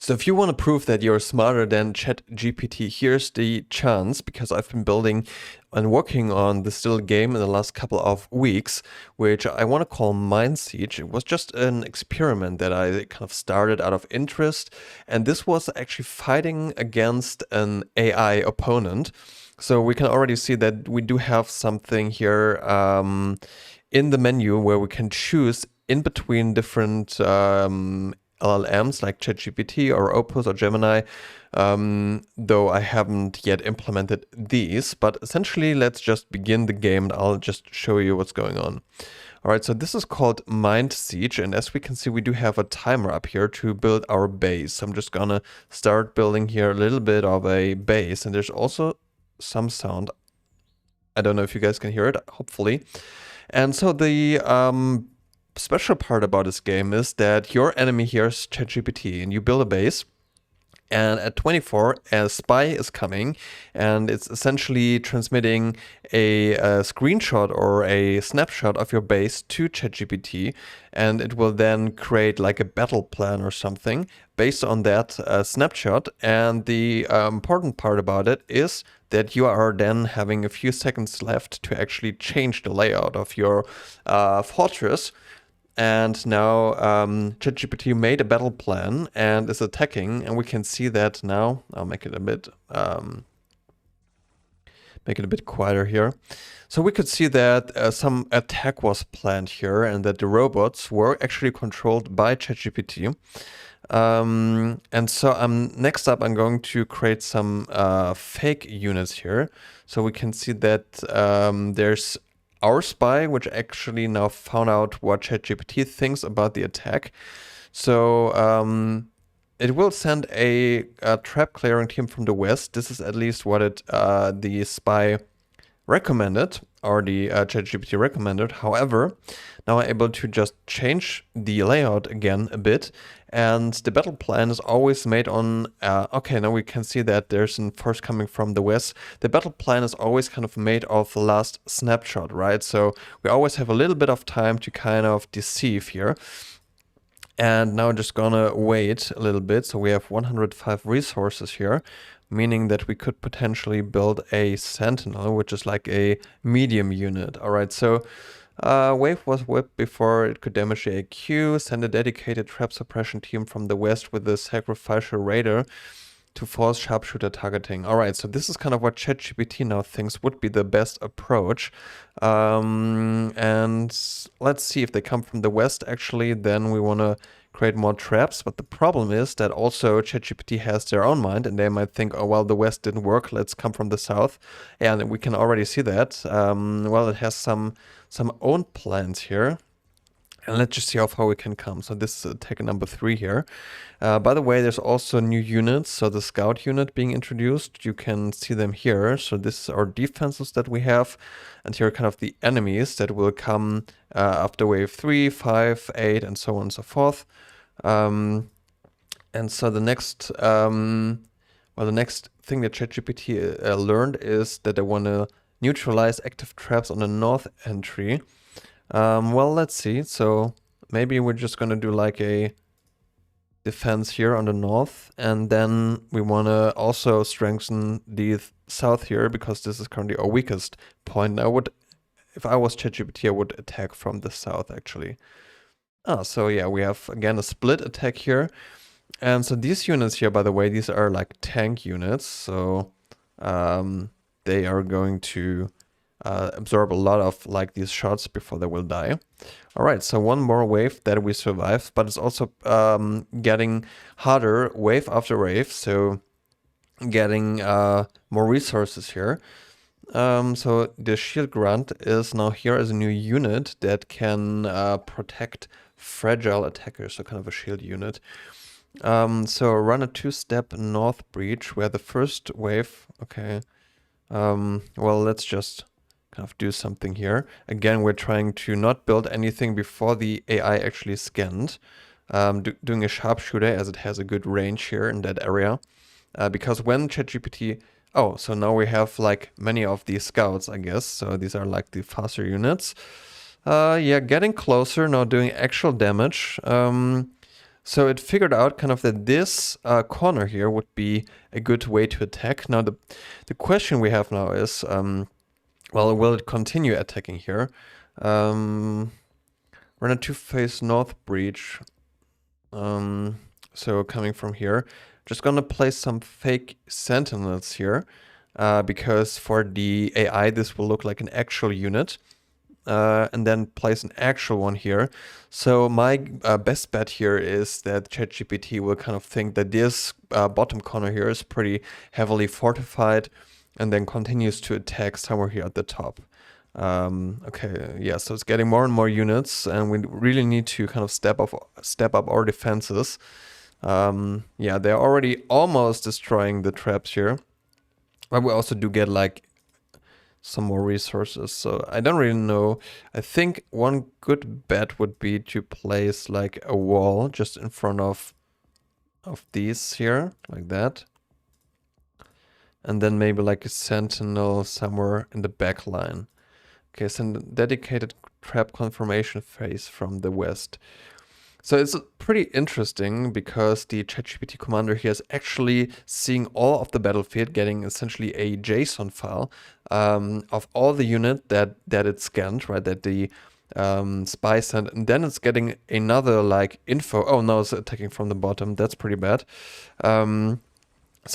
So if you want to prove that you're smarter than ChatGPT, here's the chance, because I've been building and working on this little game in the last couple of weeks, which I want to call Mind Siege. It was just an experiment that I kind of started out of interest, and this was actually fighting against an AI opponent. So we can already see that we do have something here in the menu where we can choose in between different LLMs like ChatGPT or Opus or Gemini, though I haven't yet implemented these. But essentially, let's just begin the game and I'll just show you what's going on. All right, so this is called Mind Siege, and as we can see, we do have a timer up here to build our base. So I'm just gonna start building here a little bit of a base, and there's also some sound. I don't know if you guys can hear it, hopefully. And so the special part about this game is that your enemy here is ChatGPT, and you build a base. And at 24, a spy is coming, and it's essentially transmitting a screenshot or a snapshot of your base to ChatGPT, and it will then create like a battle plan or something based on that snapshot. And the important part about it is that you are then having a few seconds left to actually change the layout of your fortress. And now ChatGPT made a battle plan and is attacking, and we can see that now. I'll make it a bit quieter here. So we could see that some attack was planned here, and that the robots were actually controlled by ChatGPT. And so next up, I'm going to create some fake units here. So we can see that there's our spy, which actually now found out what ChatGPT thinks about the attack. So it will send a trap clearing team from the west. This is at least what the spy recommended, or the ChatGPT recommended. However, now I'm able to just change the layout again a bit, and the battle plan is always made on, okay, now we can see that there's a force coming from the west. The battle plan is always kind of made of the last snapshot, right? So we always have a little bit of time to kind of deceive here. And now I'm just gonna wait a little bit. So we have 105 resources here, meaning that we could potentially build a sentinel, which is like a medium unit. All right, so wave was whipped before it could damage the AQ. Send a dedicated trap suppression team from the west with a sacrificial raider to force sharpshooter targeting. All right, so this is kind of what ChatGPT now thinks would be the best approach. And let's see if they come from the west. Actually, then we want to create more traps. But the problem is that also ChatGPT has their own mind, and they might think, oh, well, the west didn't work. Let's come from the south. And we can already see that. Well, it has some own plans here. And let's just see how far we can come. So this is attack number 3 here. By the way, there's also new units. So the scout unit being introduced, you can see them here. So this is our defenses that we have. And here are kind of the enemies that will come after wave 3, 5, 8, and so on and so forth. And so the next, the next thing that ChatGPT learned is that they want to neutralize active traps on the north entry. Well, let's see. So maybe we're just going to do like a defense here on the north, and then we want to also strengthen the south here, because this is currently our weakest point. If I was ChatGPT, I would attack from the south actually. So yeah, we have again a split attack here. And so these units here, by the way, these are like tank units. So they are going to absorb a lot of like these shots before they will die. All right, so one more wave that we survived, but it's also getting harder wave after wave, so getting more resources here. So the shield grunt is now here as a new unit that can protect fragile attackers, so kind of a shield unit. So run a 2-step north breach where the first wave, okay, well, let's just kind of do something here. Again, we're trying to not build anything before the AI actually scanned. Doing a sharpshooter, as it has a good range here in that area. Because when ChatGPT... Oh, so now we have like many of these scouts, I guess. So these are like the faster units. Yeah, getting closer, now doing actual damage. So it figured out kind of that this corner here would be a good way to attack. Now the question we have now is, well, will it continue attacking here? Run a two-phase north breach. So coming from here, just gonna place some fake sentinels here, because for the AI this will look like an actual unit. And then place an actual one here. So my best bet here is that ChatGPT will kind of think that this bottom corner here is pretty heavily fortified and then continues to attack somewhere here at the top. Okay, yeah, so it's getting more and more units and we really need to kind of step up our defenses. Yeah, they're already almost destroying the traps here. But we also do get like some more resources, so I don't really know. I think one good bet would be to place like a wall just in front of these here, like that. And then maybe like a sentinel somewhere in the back line. Okay, send a dedicated trap confirmation phase from the west. So it's pretty interesting because the ChatGPT commander here is actually seeing all of the battlefield, getting essentially a JSON file of all the unit that it scanned, right? That the spy sent, and then it's getting another like info. Oh no, it's attacking from the bottom. That's pretty bad. So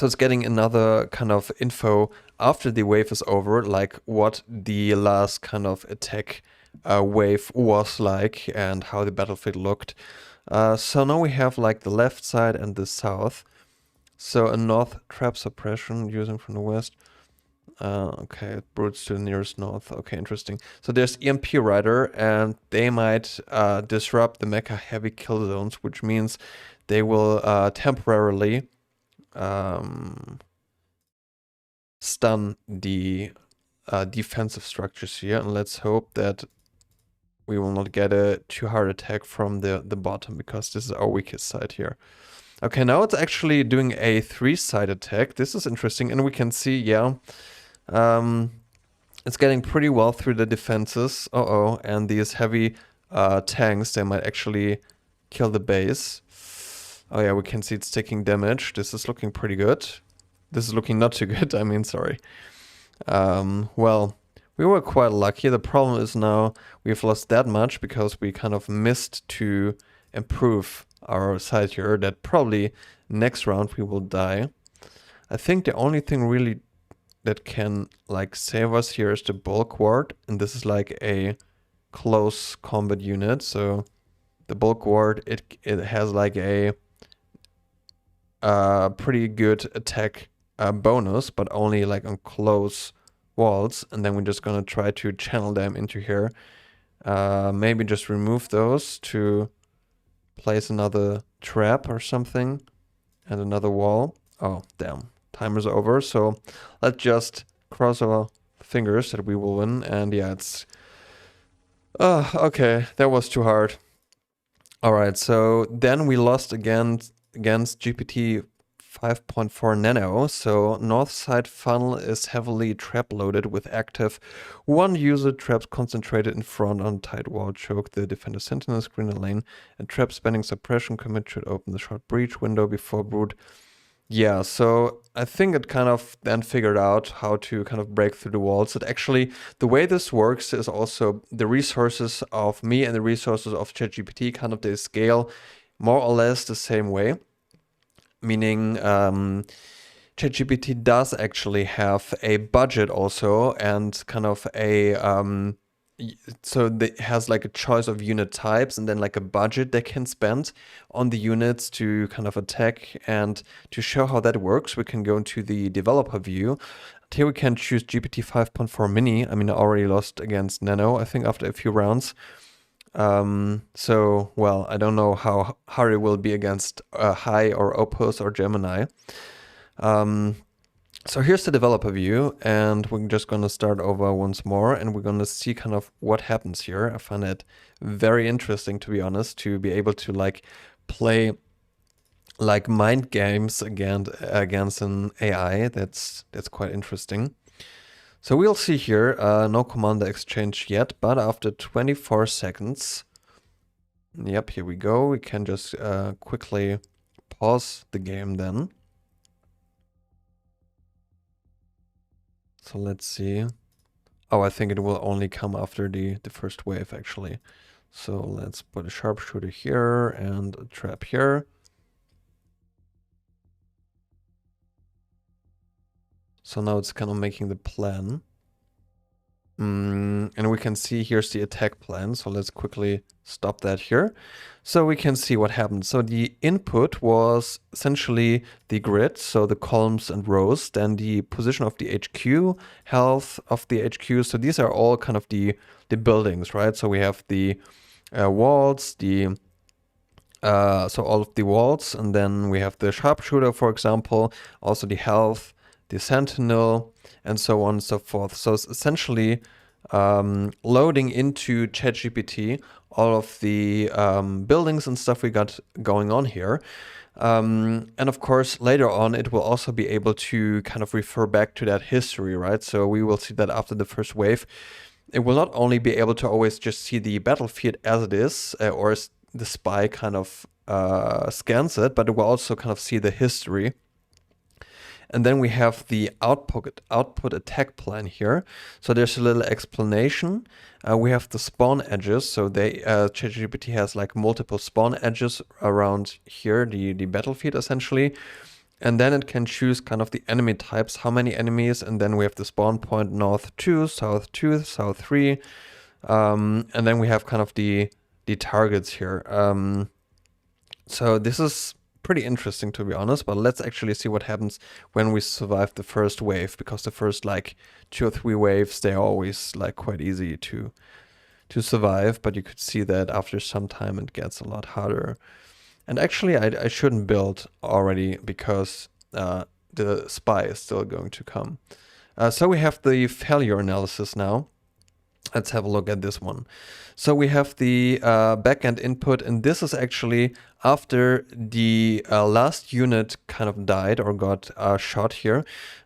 it's getting another kind of info after the wave is over, like what the last kind of attack wave was like and how the battlefield looked. So now we have like the left side and the south. So a north trap suppression using from the west. Okay, it brutes to the nearest north. Okay, interesting. So there's EMP Rider and they might disrupt the mecha heavy kill zones, which means they will temporarily stun the defensive structures here. And let's hope that we will not get a too hard attack from the bottom, because this is our weakest side here. Okay, now it's actually doing a 3-side attack. This is interesting, and we can see, yeah, it's getting pretty well through the defenses. And these heavy tanks, they might actually kill the base. Oh yeah, we can see it's taking damage. This is looking pretty good. This is looking not too good, I mean, sorry. Well, we were quite lucky. The problem is now we've lost that much because we kind of missed to improve our side here. That probably next round we will die. I think the only thing really that can like save us here is the bulk ward, and this is like a close combat unit. So the bulk ward, it has like a pretty good attack bonus, but only like on close walls, and then we're just gonna try to channel them into here. Maybe just remove those to place another trap or something and another wall. Oh damn, timer's over, so let's just cross our fingers that we will win. And yeah, it's okay, that was too hard. All right, so then we lost again against GPT 5.4 Nano, so north side funnel is heavily trap loaded with active one user traps concentrated in front on tight wall choke the defender sentinel screen lane, and trap spanning suppression commit should open the short breach window before brood. Yeah, so I think it kind of then figured out how to kind of break through the walls. It actually, the way this works is also the resources of me and the resources of ChatGPT kind of they scale more or less the same way. Meaning ChatGPT does actually have a budget also, and kind of a so it has like a choice of unit types and then like a budget they can spend on the units to kind of attack. And to show how that works, we can go into the developer view. Here we can choose GPT 5.4 mini. I mean, I already lost against Nano, I think, after a few rounds. So, well, I don't know how hard it will be against High or Opus or Gemini. So here's the developer view, and we're just going to start over once more, and we're going to see kind of what happens here. I find it very interesting, to be honest, to be able to like play like mind games against an AI. That's quite interesting. So we'll see here, no commander exchange yet, but after 24 seconds, Yep, here we go. We can just quickly pause the game then. So let's see. Oh, I think it will only come after the first wave, actually. So let's put a sharpshooter here and a trap here. So now it's kind of making the plan. And we can see here's the attack plan. So let's quickly stop that here. So we can see what happened. So the input was essentially the grid, so the columns and rows, then the position of the HQ, health of the HQ. So these are all kind of the buildings, right? So we have the walls, so all of the walls, and then we have the sharpshooter, for example, also the health, the sentinel, and so on and so forth. So it's essentially loading into ChatGPT all of the buildings and stuff we got going on here. And of course, later on, it will also be able to kind of refer back to that history, right? So we will see that after the first wave, it will not only be able to always just see the battlefield as it is, or as the spy kind of scans it, but it will also kind of see the history. And then we have the output attack plan here. So there's a little explanation. We have the spawn edges. So ChatGPT has like multiple spawn edges around here, the battlefield essentially. And then it can choose kind of the enemy types, how many enemies, and then we have the spawn point north 2, south 2, south 3. And then we have kind of the targets here. So this is pretty interesting, to be honest, but let's actually see what happens when we survive the first wave, because the first like 2 or 3 waves, they're always like quite easy to survive, but you could see that after some time it gets a lot harder. And actually I shouldn't build already, because the spy is still going to come. So we have the failure analysis now. Let's have a look at this one. So we have the backend input, and this is actually after the last unit kind of died or got shot here.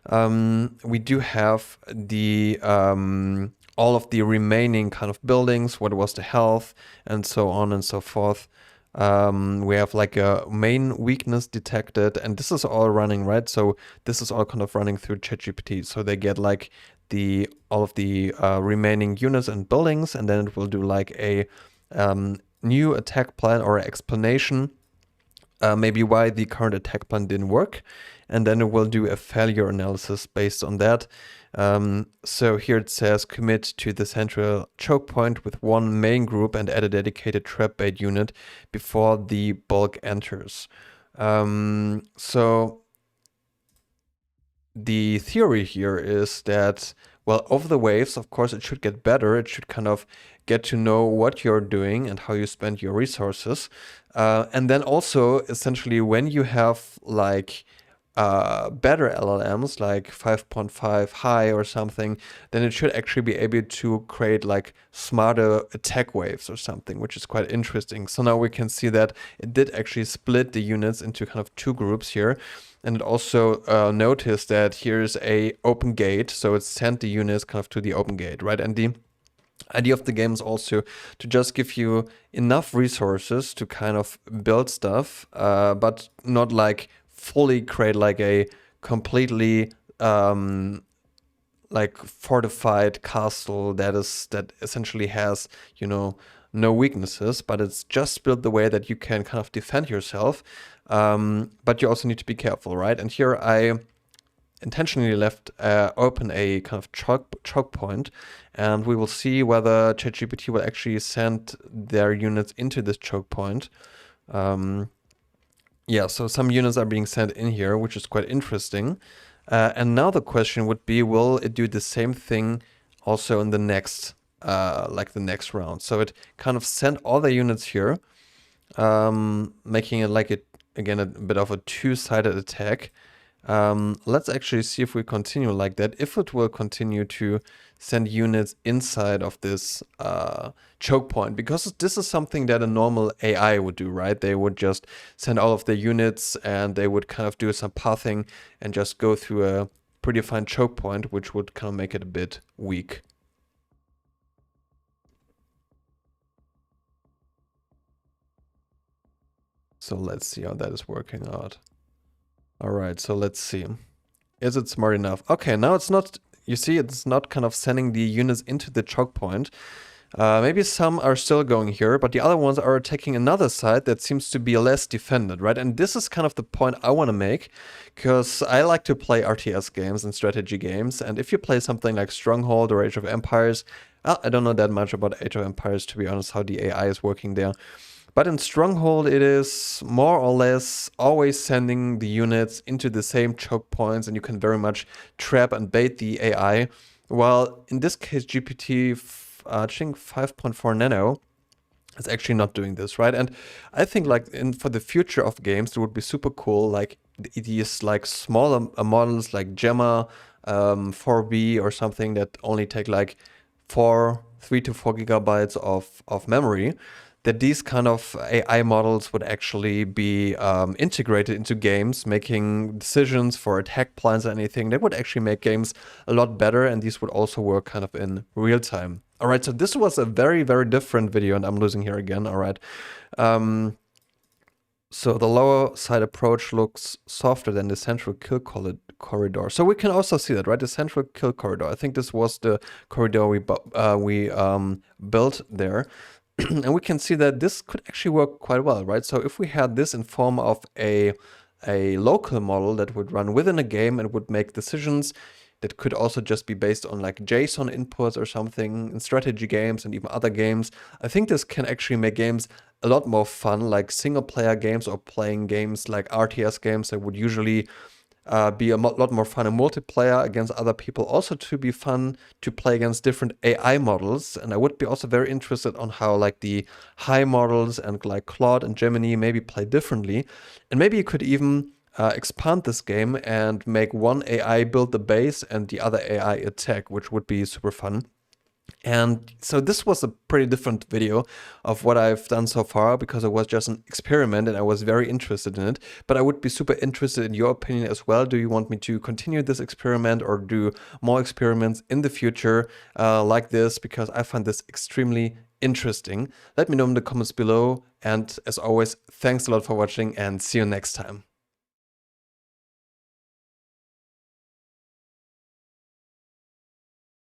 We do have the all of the remaining kind of buildings, what was the health, and so on and so forth. We have like a main weakness detected, and this is all running, right? So this is all kind of running through ChatGPT. So they get like all of the remaining units and buildings, and then it will do like a new attack plan or explanation, maybe why the current attack plan didn't work, and then it will do a failure analysis based on that. So here it says commit to the central choke point with one main group and add a dedicated trap bait unit before the bulk enters. So the theory here is that, well, over the waves, of course, it should get better. It should kind of get to know what you're doing and how you spend your resources. And then also, essentially, when you have like better LLMs, like 5.5 high or something, then it should actually be able to create like smarter attack waves or something, which is quite interesting. So now we can see that it did actually split the units into kind of 2 groups here. And it also noticed that here's a open gate, so it sent the units kind of to the open gate, right? And the idea of the game is also to just give you enough resources to kind of build stuff, but not like fully create like a completely like fortified castle that essentially has, you know, no weaknesses, but it's just built the way that you can kind of defend yourself. But you also need to be careful, right? And here I intentionally left open a kind of choke point, and we will see whether ChatGPT will actually send their units into this choke point. Yeah, so some units are being sent in here, which is quite interesting. And now the question would be, will it do the same thing also in the next, like the next round? So it kind of sent all the units here, making it like again, a bit of a 2-sided attack. Let's actually see if we continue like that, if it will continue to send units inside of this choke point, because this is something that a normal AI would do, right? They would just send all of the units and they would kind of do some pathing and just go through a predefined choke point, which would kind of make it a bit weak. So let's see how that is working out. All right, so let's see. Is it smart enough? Okay, now it's not, you see, it's not kind of sending the units into the choke point. Maybe some are still going here, but the other ones are attacking another side that seems to be less defended, right? And this is kind of the point I want to make, because I like to play RTS games and strategy games, and if you play something like Stronghold or Age of Empires, I don't know that much about Age of Empires, to be honest, how the AI is working there. But in Stronghold, it is more or less always sending the units into the same choke points, and you can very much trap and bait the AI. While in this case, GPT, I think 5.4 Nano is actually not doing this, right? And I think like for the future of games, it would be super cool. Like these like smaller models like Gemma 4B or something that only take like 3 to 4 gigabytes of memory, that these kind of AI models would actually be integrated into games, making decisions for attack plans or anything. They would actually make games a lot better, and these would also work kind of in real time. All right, so this was a very, very different video, and I'm losing here again. All right. So the lower side approach looks softer than the central kill corridor. So we can also see that, right? The central kill corridor. I think this was the corridor we built there. And we can see that this could actually work quite well, right? So if we had this in form of a local model that would run within a game and would make decisions that could also just be based on like JSON inputs or something in strategy games and even other games, I think this can actually make games a lot more fun, like single player games or playing games like RTS games that would usually be a lot more fun in multiplayer against other people, also to be fun to play against different AI models. And I would be also very interested on how like the high models and like Claude and Gemini maybe play differently. And maybe you could even expand this game and make one AI build the base and the other AI attack, which would be super fun. And so this was a pretty different video of what I've done so far, because it was just an experiment and I was very interested in it. But I would be super interested in your opinion as well. Do you want me to continue this experiment or do more experiments in the future like this? Because I find this extremely interesting. Let me know in the comments below. And as always, thanks a lot for watching and see you next time.